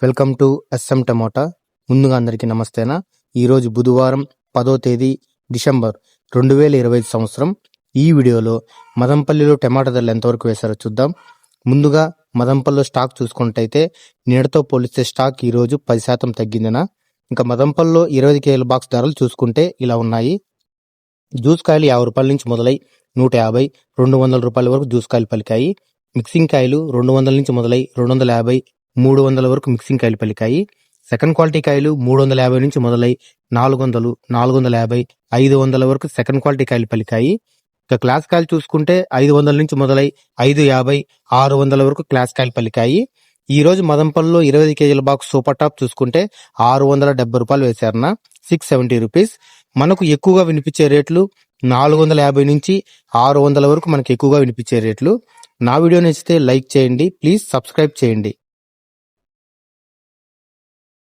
Welcome to S M tomato. ముందుగా అందరికీ నమస్తేనా. ఈరోజు బుధవారం 10వ తేదీ డిసెంబర్ 2025 సంవత్సరం. ఈ వీడియోలో మదంపల్లిలో టమాటా ధరలు ఎంతవరకు వేశారో చూద్దాం. ముందుగా మదంపల్లిలో స్టాక్ చూసుకున్నట్టయితే నేటితో పోలిస్తే స్టాక్ ఈరోజు 10% తగ్గిందన. ఇంకా మదంపల్లిలో 20 కేజీల బాక్స్ ధరలు చూసుకుంటే ఇలా ఉన్నాయి. జ్యూస్ కాయలు 50 రూపాయల నుంచి మొదలై 150, 200 రూపాయల వరకు జ్యూస్ కాయలు పలికాయి. మిక్సింగ్ కాయలు 200 నుంచి మొదలై 250, 300 వరకు మిక్సింగ్ కాయలు పలికాయి. సెకండ్ క్వాలిటీ కాయలు 350 నుంచి మొదలై 400, 450, 500 వరకు సెకండ్ క్వాలిటీ కాయలు పలికాయి. ఇక క్లాస్ కాయలు చూసుకుంటే 500 నుంచి మొదలై 550, 600 వరకు క్లాస్ కాయలు పలికాయి. ఈ రోజు మదంపల్లిలో 20 కేజీల బాక్స్ సూపర్ టాప్ చూసుకుంటే 670 రూపాయలు వేశారన్న, 670 రూపీస్. మనకు ఎక్కువగా వినిపించే రేట్లు 450 నుంచి 600 వరకు మనకు ఎక్కువగా వినిపించే రేట్లు. నా వీడియో నచ్చితే లైక్ చేయండి, ప్లీజ్ సబ్స్క్రైబ్ చేయండి.